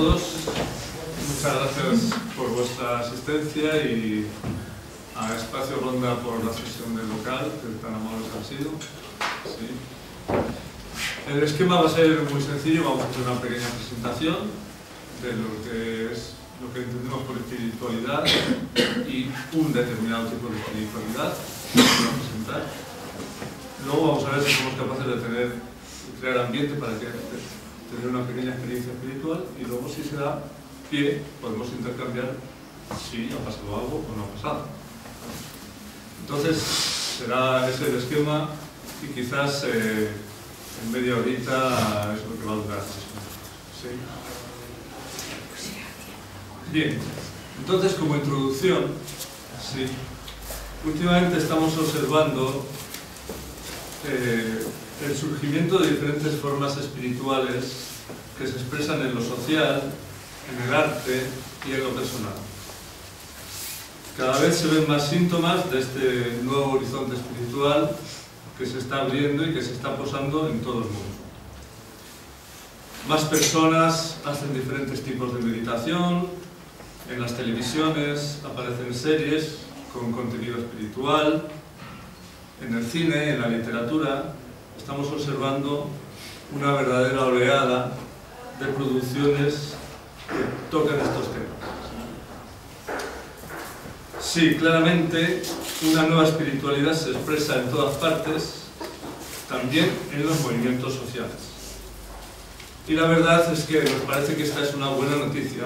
todos. Muchas gracias por vuestra asistencia y a Espacio Ronda por la sesión del local, que tan amables han sido. Sí. El esquema va a ser muy sencillo, vamos a hacer una pequeña presentación de lo que es lo que entendemos por espiritualidad y un determinado tipo de espiritualidad que vamos a presentar. Luego vamos a ver si somos capaces de crear ambiente para tener una pequeña experiencia espiritual y luego, si se da pie, podemos intercambiar si ha pasado algo o no ha pasado. Entonces será ese el esquema y quizás en media horita es lo que va a durar. ¿Sí? Bien, entonces como introducción, sí, últimamente estamos observando el surgimiento de diferentes formas espirituales que se expresan en lo social, en el arte y en lo personal. Cada vez se ven más síntomas de este nuevo horizonte espiritual que se está abriendo y que se está posando en todo el mundo. Más personas hacen diferentes tipos de meditación, en las televisiones aparecen series con contenido espiritual, en el cine, en la literatura, estamos observando una verdadera oleada de producciones que tocan estos temas. Sí, claramente una nueva espiritualidad se expresa en todas partes, también en los movimientos sociales. Y la verdad es que nos parece que esta es una buena noticia.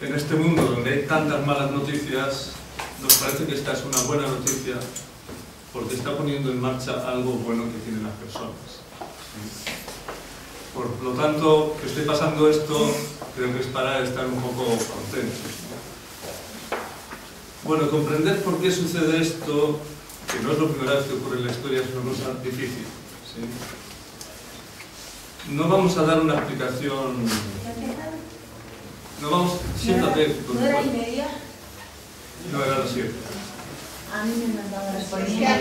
En este mundo donde hay tantas malas noticias, nos parece que esta es una buena noticia porque está poniendo en marcha algo bueno que tienen las personas. ¿Sí? Por lo tanto, que esté pasando esto, creo que es para estar un poco contentos. Bueno, comprender por qué sucede esto, que no es la primera vez que ocurre en la historia, es una cosa difícil. ¿Sí? No vamos a dar una explicación. No vamos, siéntate. ¿No era y media? No, era las 7. A mí me mandaron las 7. A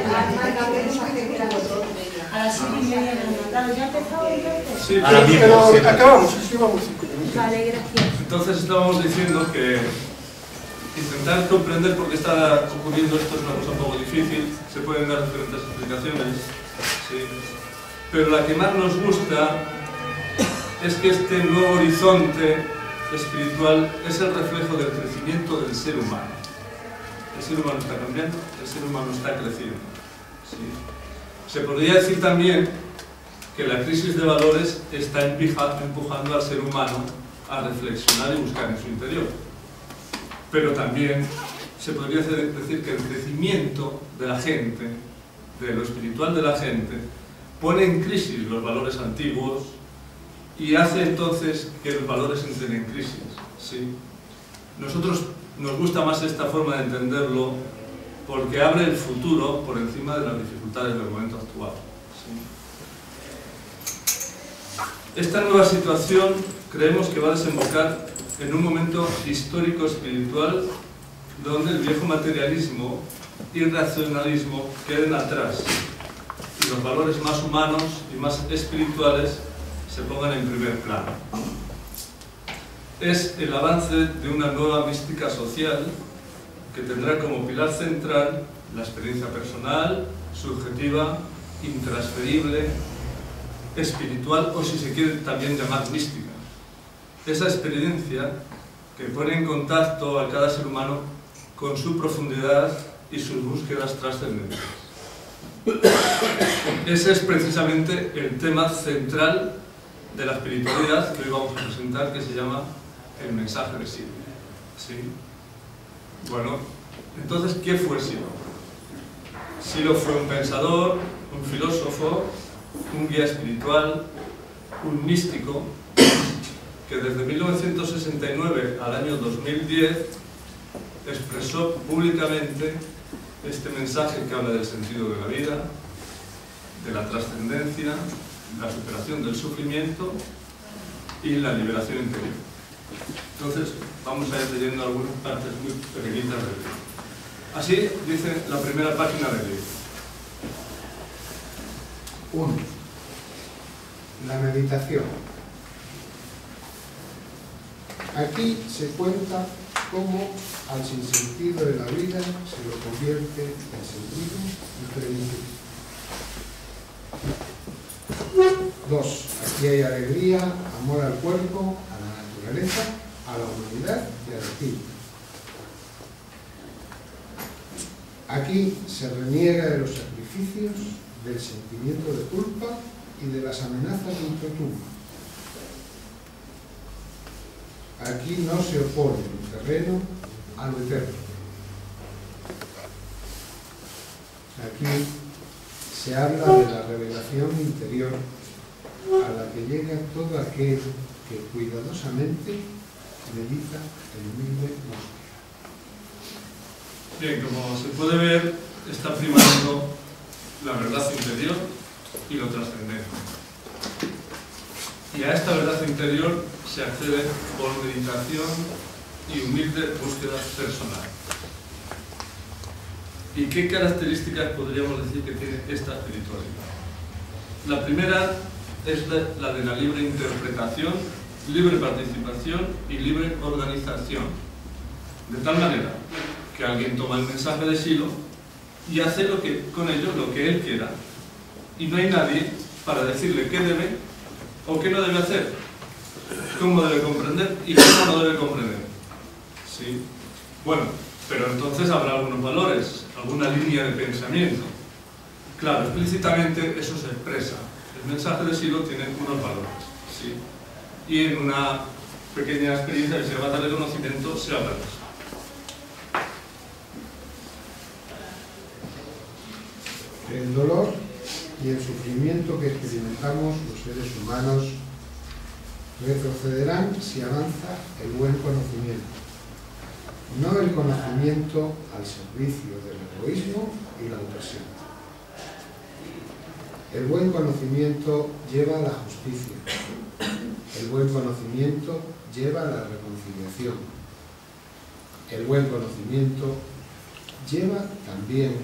las 7:30 me han mandado. ¿Ya empezó entonces? Sí, pero acabamos, llevamos 5 minutos. Vale, gracias. Entonces estábamos diciendo que intentar comprender por qué está ocurriendo esto es una cosa un poco difícil, se pueden dar diferentes explicaciones, ¿sí? Pero la que más nos gusta es que este nuevo horizonte espiritual es el reflejo del crecimiento del ser humano. El ser humano está cambiando, el ser humano está creciendo. ¿Sí? Se podría decir también que la crisis de valores está empujando al ser humano a reflexionar y buscar en su interior. Pero también se podría decir que el crecimiento de la gente, de lo espiritual de la gente, pone en crisis los valores antiguos y hace entonces que los valores entren en crisis. ¿Sí? Nosotros nos gusta más esta forma de entenderlo porque abre el futuro por encima de las dificultades del momento actual. ¿Sí? Esta nueva situación creemos que va a desembocar en un momento histórico espiritual donde el viejo materialismo y el racionalismo queden atrás y los valores más humanos y más espirituales se pongan en primer plano. Es el avance de una nueva mística social que tendrá como pilar central la experiencia personal, subjetiva, intransferible, espiritual o, si se quiere, también llamar mística. Esa experiencia que pone en contacto a cada ser humano con su profundidad y sus búsquedas trascendentes. Ese es precisamente el tema central de la espiritualidad que hoy vamos a presentar, que se llama el mensaje de Silo. ¿Sí? Bueno, entonces, ¿qué fue Silo? Silo fue un pensador, un filósofo, un guía espiritual, un místico, que desde 1969 al año 2010 expresó públicamente este mensaje que habla del sentido de la vida, de la trascendencia, la superación del sufrimiento y la liberación interior. Entonces, vamos a ir leyendo algunas partes muy pequeñitas del libro. Así dice la primera página del libro. 1. La meditación. Aquí se cuenta cómo al sinsentido de la vida se lo convierte en sentido y plenitud. 2. Aquí hay alegría, amor al cuerpo, a la naturaleza, a la humanidad y al espíritu. Aquí se reniega de los sacrificios, del sentimiento de culpa y de las amenazas de ultratumba. Aquí no se opone el terreno a lo eterno. Aquí se habla de la revelación interior a la que llega todo aquel que cuidadosamente medita el humilde búsqueda. Bien, como se puede ver, está primando la verdad interior y lo trascendente. Y a esta verdad interior se accede por meditación y humilde búsqueda personal. ¿Y qué características podríamos decir que tiene esta espiritualidad? La primera es la de la libre interpretación, libre participación y libre organización. De tal manera que alguien toma el mensaje de Shiloh y hace con ello lo que él quiera. Y no hay nadie para decirle qué debe o qué no debe hacer, cómo debe comprender y cómo no debe comprender. ¿Sí? Bueno, pero entonces habrá algunos valores, alguna línea de pensamiento. Claro, explícitamente eso se expresa. El mensaje de Shiloh tiene unos valores. ¿Sí? Y en una pequeña experiencia que se llama de conocimiento se habla de eso. El dolor y el sufrimiento que experimentamos los seres humanos retrocederán si avanza el buen conocimiento, no el conocimiento al servicio del egoísmo y la opresión. El buen conocimiento lleva a la justicia, el buen conocimiento lleva a la reconciliación, el buen conocimiento lleva también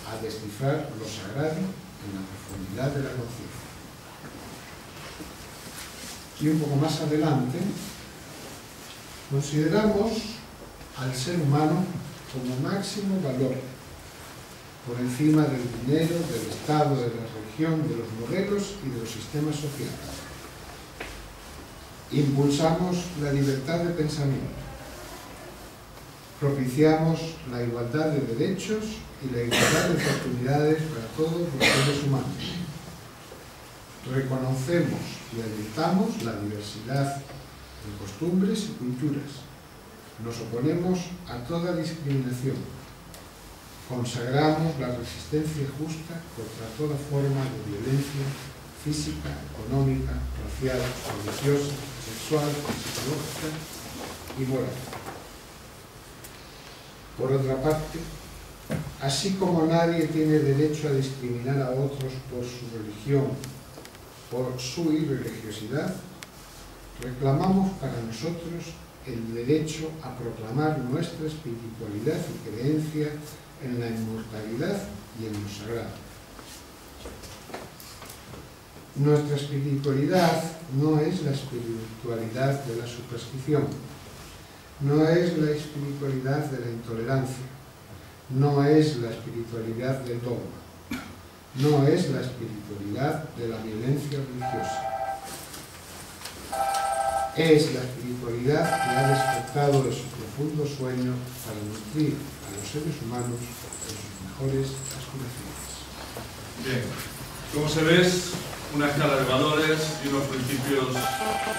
a descifrar lo sagrado en la profundidad de la conciencia. Y un poco más adelante, consideramos al ser humano como máximo valor, por encima del dinero, del Estado, de la religión, de los modelos y de los sistemas sociales. Impulsamos la libertad de pensamiento, propiciamos la igualdad de derechos y la igualdad de oportunidades para todos los seres humanos. Reconocemos y alentamos la diversidad de costumbres y culturas. Nos oponemos a toda discriminación. Consagramos la resistencia justa contra toda forma de violencia física, económica, racial, religiosa, sexual, psicológica y moral. Por otra parte, así como nadie tiene derecho a discriminar a otros por su religión, por su irreligiosidad, reclamamos para nosotros el derecho a proclamar nuestra espiritualidad y creencia en la inmortalidad y en lo sagrado. Nuestra espiritualidad no es la espiritualidad de la superstición, no es la espiritualidad de la intolerancia, no es la espiritualidad del dogma, no es la espiritualidad de la violencia religiosa. Es la espiritualidad que ha despertado de su profundo sueño para nutrir a los seres humanos de sus mejores aspiraciones. Bien, como se ve, es una escala de valores y unos principios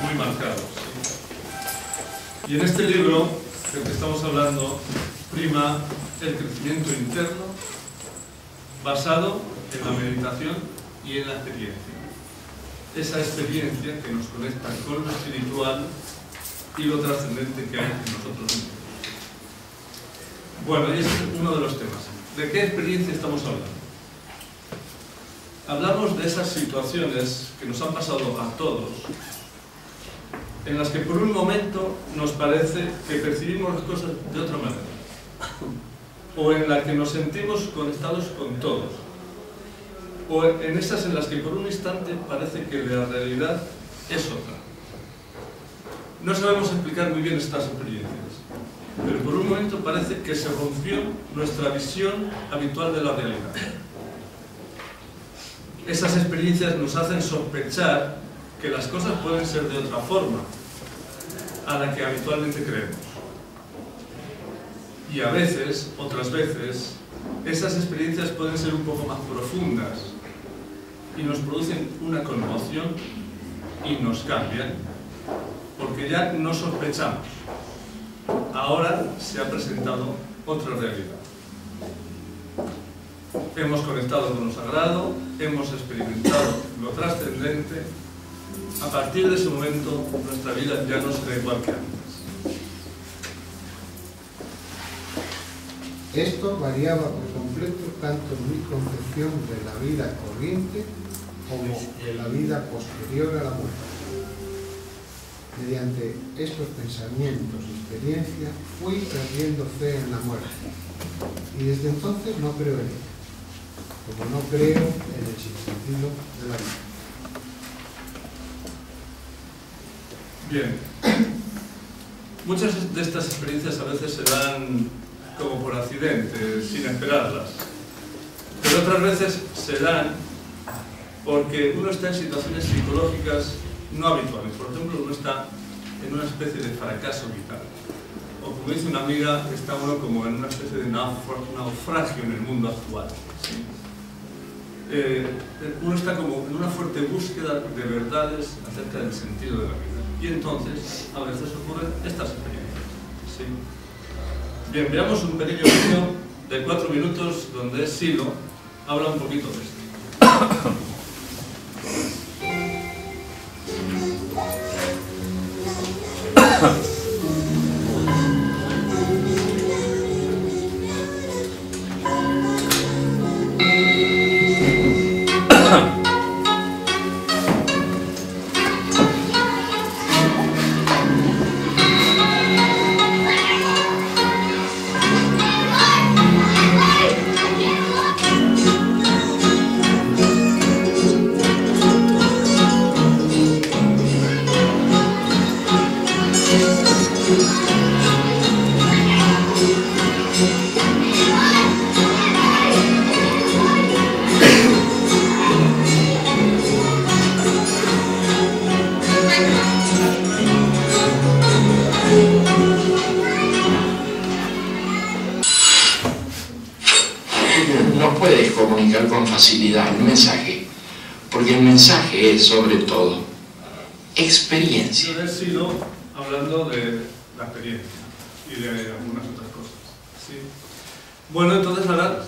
muy marcados. Y en este libro, del que estamos hablando, prima el crecimiento interno basado en la meditación y en la experiencia. Esa experiencia que nos conecta con lo espiritual y lo trascendente que hay en nosotros mismos. Bueno, y este es uno de los temas. ¿De qué experiencia estamos hablando? Hablamos de esas situaciones que nos han pasado a todos, en las que por un momento nos parece que percibimos las cosas de otra manera, o en la que nos sentimos conectados con todos, o en esas en las que por un instante parece que la realidad es otra. no sabemos explicar muy bien estas experiencias, pero por un momento parece que se rompió nuestra visión habitual de la realidad. Esas experiencias nos hacen sospechar que las cosas pueden ser de otra forma a la que habitualmente creemos. Y a veces, otras veces, esas experiencias pueden ser un poco más profundas y nos producen una conmoción y nos cambian, porque ya no sospechamos. Ahora se ha presentado otra realidad. Hemos conectado con lo sagrado, hemos experimentado lo trascendente. A partir de ese momento, nuestra vida ya no será igual que antes. Esto variaba por completo tanto en mi concepción de la vida corriente como de la vida posterior a la muerte. Mediante estos pensamientos y experiencias fui perdiendo fe en la muerte y desde entonces no creo en ella, como no creo en el sinsentido de la vida. Bien, muchas de estas experiencias a veces se dan como por accidente, sin esperarlas, pero otras veces se dan porque uno está en situaciones psicológicas no habituales. Por ejemplo, uno está en una especie de fracaso vital, o como dice una amiga, está uno como en una especie de naufragio en el mundo actual, ¿sí? Uno está como en una fuerte búsqueda de verdades acerca del sentido de la vida, y entonces a veces ocurren estas experiencias, ¿sí? Bien, veamos un pequeño vídeo de 4 minutos donde Silo habla un poquito de esto. Con facilidad el mensaje, porque el mensaje es sobre todo experiencia. Yo he sido hablando de la experiencia y de algunas otras cosas, ¿sí? Bueno, entonces ahora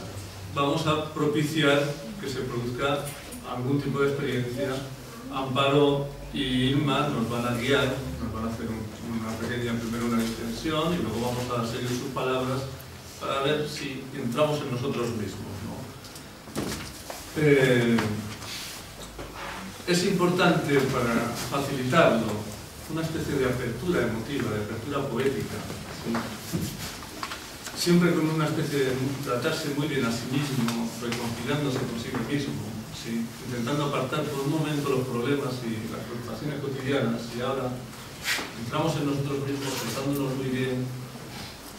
vamos a propiciar que se produzca algún tipo de experiencia. Amparo y Irma nos van a guiar, nos van a hacer una pequeña, primero una distensión, y luego vamos a seguir sus palabras para ver si entramos en nosotros mismos, ¿no? Es importante, para facilitarlo, una especie de apertura emotiva, de apertura poética, ¿sí? Siempre con una especie de tratarse muy bien a sí mismo, reconciliándose consigo mismo, ¿sí? Intentando apartar por un momento los problemas y las preocupaciones cotidianas, y ahora entramos en nosotros mismos tratándonos muy bien,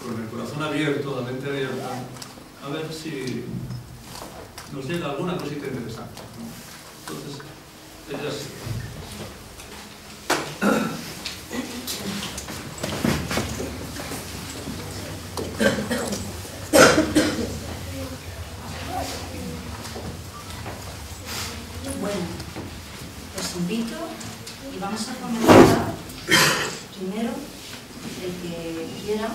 con el corazón abierto, la mente abierta, a ver si nos llega alguna cosita interesante, ¿no? Entonces, ellas... Bueno, os invito y vamos a comenzar. Primero, el que quiera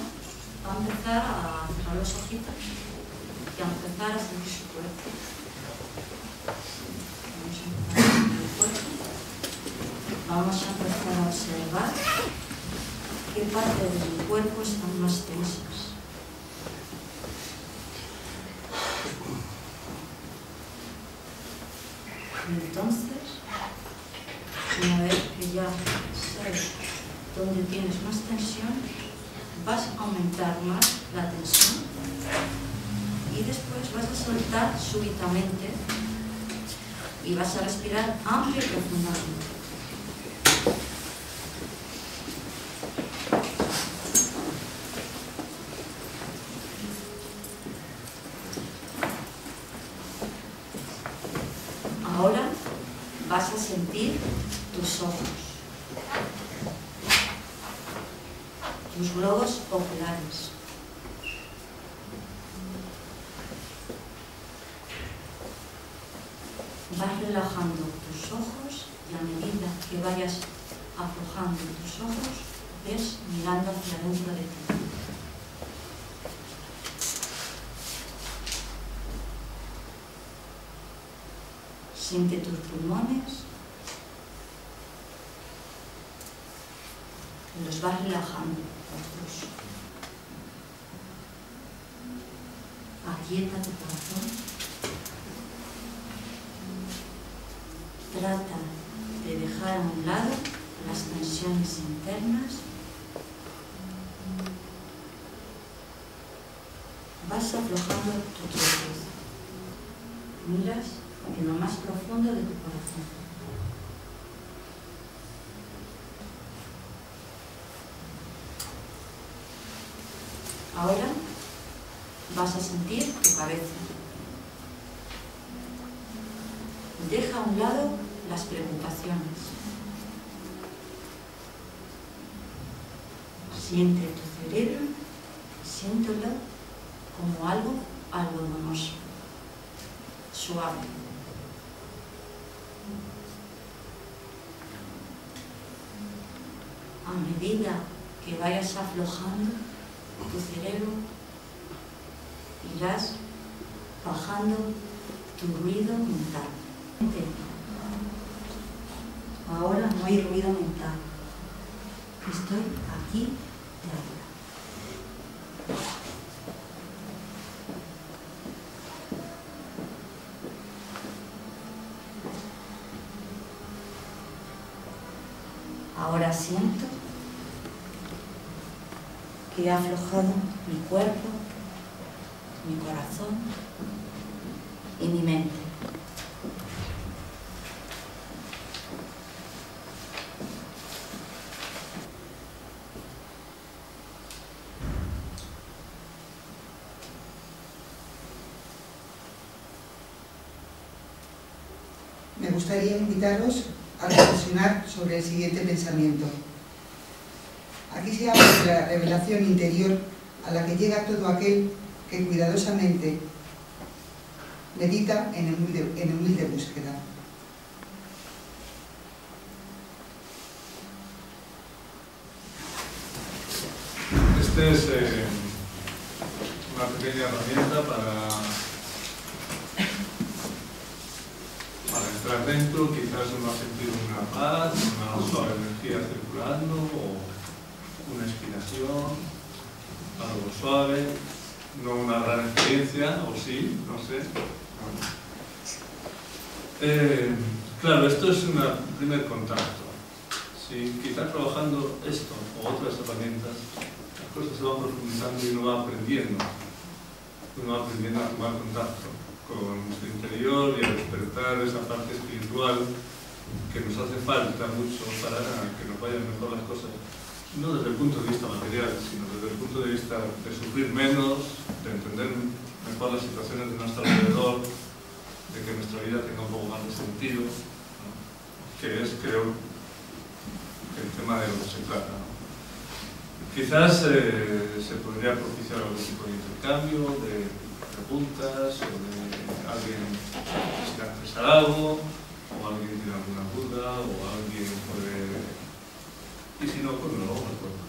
va a empezar a cerrar los ojitos y a empezar a sentir su cuerpo. Vamos a empezar a sentir el cuerpo. Vamos a empezar a observar qué partes del cuerpo están más tensas. Y entonces, una vez que ya sabes dónde tienes más tensión, vas a aumentar más la tensión y después vas a soltar súbitamente y vas a respirar amplio y profundamente. vas a sentir tus ojos, tus globos oculares. Vas relajando tus ojos y a medida que vayas aflojando tus ojos, ves mirando hacia dentro de ti. Siente tus pulmones, los vas relajando los dos. Aquieta tu corazón. Trata de dejar a un lado las tensiones internas. Vas aflojando tu trapez. Miras en lo más profundo de tu corazón. Ahora vas a sentir tu cabeza. Deja a un lado las preocupaciones. Siente tu cerebro, siéntelo como algo algodonoso, suave. A medida que vayas aflojando tu cerebro, irás bajando tu ruido mental. Ahora no hay ruido mental. Estoy aquí y ahora. Ahora siento que he aflojado mi cuerpo, mi corazón y mi mente. Me gustaría invitaros a reflexionar sobre el siguiente pensamiento. Aquí se habla de la revelación interior a la que llega todo aquel que cuidadosamente medita en humilde búsqueda. Esta es una pequeña herramienta para entrar dentro. Quizás uno ha sentido una paz, una suave energía circulando, o una inspiración, algo suave, no una gran experiencia, o sí, no sé. Claro, esto es un primer contacto. Si quizás trabajando esto o otras herramientas, las cosas se van profundizando y uno va aprendiendo a tomar contacto con nuestro interior y a despertar esa parte espiritual que nos hace falta mucho para que nos vayan mejor las cosas, no desde el punto de vista material, sino desde el punto de vista de sufrir menos, de entender mejor las situaciones de nuestro alrededor, de que nuestra vida tenga un poco más de sentido, ¿no? Que es, creo, el tema de lo que se trata, ¿no? Quizás se podría propiciar algún tipo de intercambio, de preguntas, o de alguien quisiera expresar algo, o alguien tiene alguna duda, o alguien puede... Y si no, pues no lo recuerdo.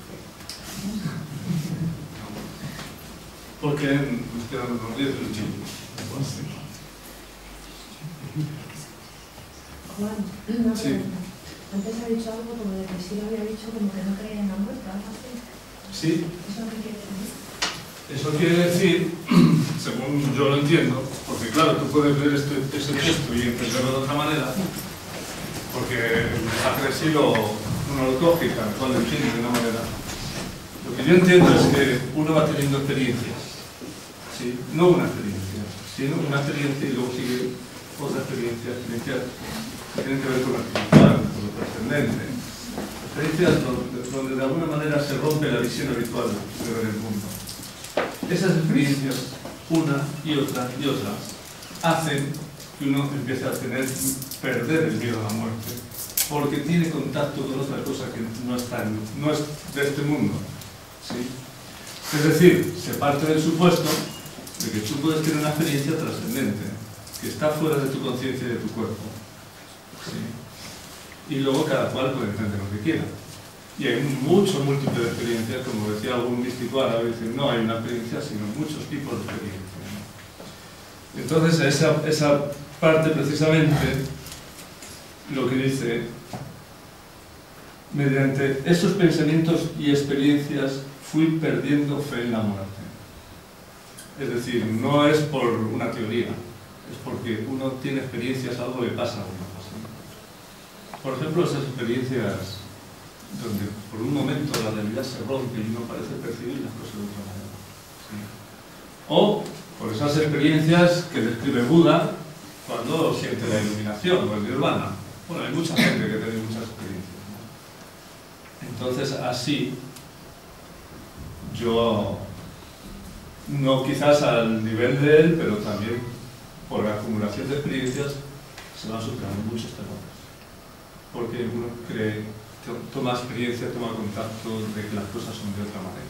Porque nos quedan unos 10 minutos. Juan, una Sí. pregunta. Antes ha dicho algo como de que sí lo había dicho como que no creía en la muerte, algo así. Sí. ¿Eso qué quiere decir? Eso quiere decir, según yo lo entiendo, porque claro, tú puedes leer ese texto y entenderlo de otra manera, porque el mensaje de sí uno lo coge y tal cual lo entiende de una manera. Lo que yo entiendo es que uno va teniendo experiencias, ¿sí? No una experiencia, sino una experiencia y luego sigue otra experiencia que tienen que ver con lo espiritual, con lo trascendente. Experiencias donde de alguna manera se rompe la visión habitual de ver el mundo. Esas experiencias, una y otra, hacen que uno empiece a perder el miedo a la muerte, porque tiene contacto con otra cosa que no es de este mundo, ¿sí? Es decir, se parte del supuesto de que tú puedes tener una experiencia trascendente, que está fuera de tu conciencia y de tu cuerpo, ¿sí? Y luego cada cual puede entender lo que quiera. Y hay múltiples experiencias, como decía algún místico árabe, dice, no hay una experiencia, sino muchos tipos de experiencias. Entonces, esa parte precisamente lo que dice, mediante esos pensamientos y experiencias fui perdiendo fe en la muerte. Es decir, no es por una teoría, es porque uno tiene experiencias, algo le pasa a uno. Por ejemplo, esas experiencias donde por un momento la realidad se rompe y uno parece percibir las cosas de otra manera. ¿Sí? O por esas experiencias que describe Buda cuando siente la iluminación o el nirvana. Bueno, hay mucha gente que tiene muchas experiencias, ¿no? Entonces, así, yo, no quizás al nivel de él, pero también por la acumulación de experiencias se van superando muchos temores. Porque uno cree, toma experiencia, toma contacto de que las cosas son de otra manera.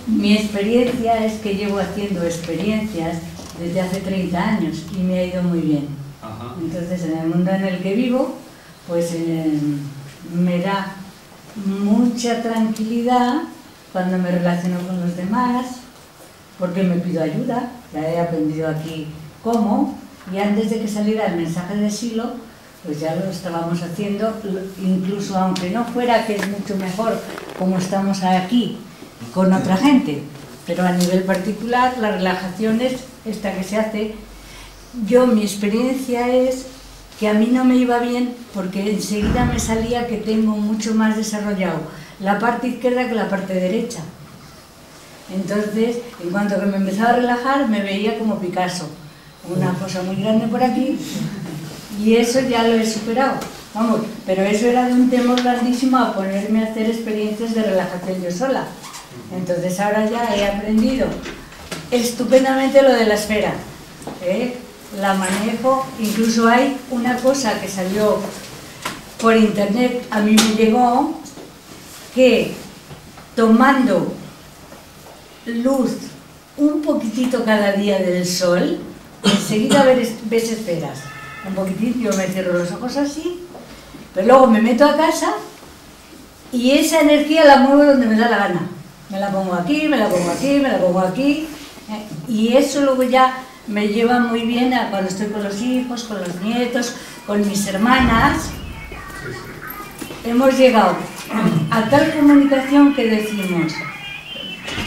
Mi experiencia es que llevo haciendo experiencias desde hace 30 años y me ha ido muy bien. Ajá. Entonces, en el mundo en el que vivo, pues me da mucha tranquilidad cuando me relaciono con los demás, porque me pido ayuda, ya he aprendido aquí cómo, y antes de que saliera el mensaje de Silo, pues ya lo estábamos haciendo, incluso aunque no fuera, que es mucho mejor como estamos aquí con otra gente, pero a nivel particular la relajación es esta que se hace. Mi experiencia es que a mí no me iba bien porque enseguida me salía que tengo mucho más desarrollado la parte izquierda que la parte derecha. Entonces, en cuanto que me empezaba a relajar, me veía como Picasso, una cosa muy grande por aquí, y eso ya lo he superado. Vamos, pero eso era de un temor grandísimo a ponerme a hacer experiencias de relajación yo sola. Entonces ahora ya he aprendido estupendamente lo de la esfera, la manejo. Incluso hay una cosa que salió por internet, a mí me llegó, que tomando luz un poquitito cada día del sol, enseguida ves esferas. Un poquitito, yo me cierro los ojos así, pero luego me meto a casa y esa energía la muevo donde me da la gana. Me la pongo aquí, me la pongo aquí, me la pongo aquí, y eso luego ya me lleva muy bien a cuando estoy con los hijos, con los nietos, con mis hermanas. Hemos llegado a tal comunicación que decimos,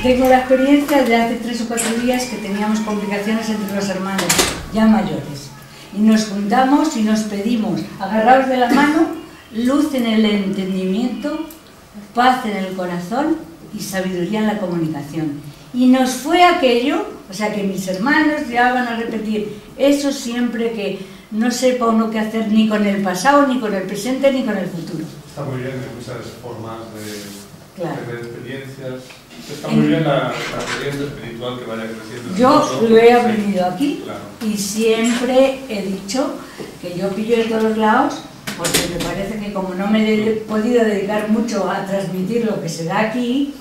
tengo la experiencia de hace 3 o 4 días que teníamos complicaciones entre los hermanos, ya mayores, y nos juntamos y nos pedimos, agarrados de la mano, luz en el entendimiento, paz en el corazón y sabiduría en la comunicación. Y nos fue aquello, o sea que mis hermanos ya van a repetir eso siempre, que no sepa uno qué hacer ni con el pasado, ni con el presente, ni con el futuro. Está muy bien, hay muchas formas de tener experiencias. Está muy bien la experiencia espiritual que vaya creciendo. Yo lo he aprendido aquí, claro. Y siempre he dicho que yo pillo de todos lados, porque me parece que como no me he podido dedicar mucho a transmitir lo que se da aquí,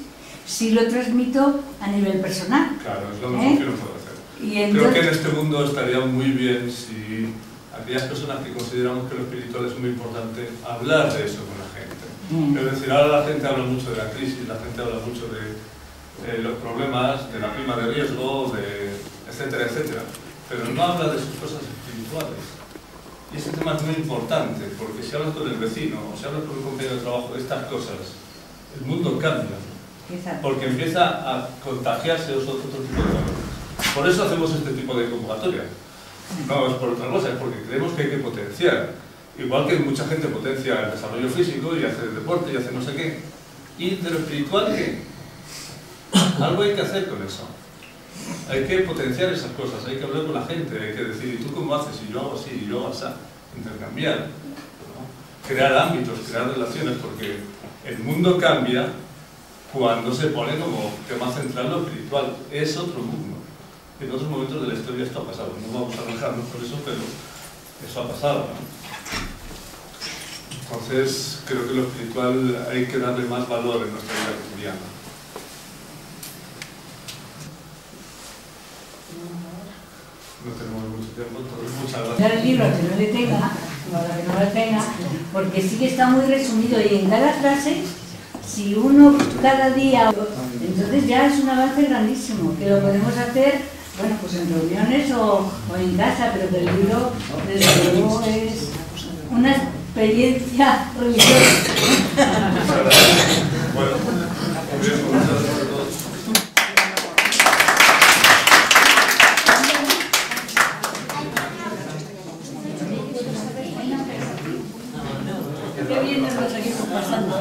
sí lo transmito a nivel personal. Claro, es lo mejor que uno puede hacer. Y entonces, creo que en este mundo estaría muy bien si aquellas personas que consideramos que lo espiritual es muy importante, hablar de eso con la gente. Es decir, ahora la gente habla mucho de la crisis, la gente habla mucho de los problemas, de la prima de riesgo, etcétera, etcétera, pero no habla de sus cosas espirituales. Y ese tema es muy importante, porque si hablas con el vecino o si hablas con un compañero de trabajo de estas cosas, el mundo cambia, porque empieza a contagiarse otro tipo de valores. Por eso hacemos este tipo de convocatoria. No es por otra cosa, es porque creemos que hay que potenciar. Igual que mucha gente potencia el desarrollo físico y hace deporte y hace no sé qué. ¿Y de lo espiritual qué? Algo hay que hacer con eso. Hay que potenciar esas cosas, hay que hablar con la gente, hay que decir, ¿y tú cómo haces? Y yo hago así, y yo hago así. Intercambiar, ¿no? Crear ámbitos, crear relaciones, porque El mundo cambia cuando se pone como tema central lo espiritual. Es otro mundo. En otros momentos de la historia esto ha pasado. No vamos a alejarnos por eso, pero eso ha pasado, ¿no? Entonces, creo que lo espiritual hay que darle más valor en nuestra vida cotidiana. No tenemos mucho tiempo, entonces muchas gracias. Dar el libro al que no le tenga, o a la que no le tenga, porque sí que está muy resumido y en cada frase, si uno cada día, entonces ya es un avance grandísimo, que lo podemos hacer, bueno, pues en reuniones o en casa, pero que el libro, desde luego, es una experiencia religiosa. Muchas gracias. Bueno, muy bien, muchas gracias a todos. Qué bien nos lo seguimos pasando.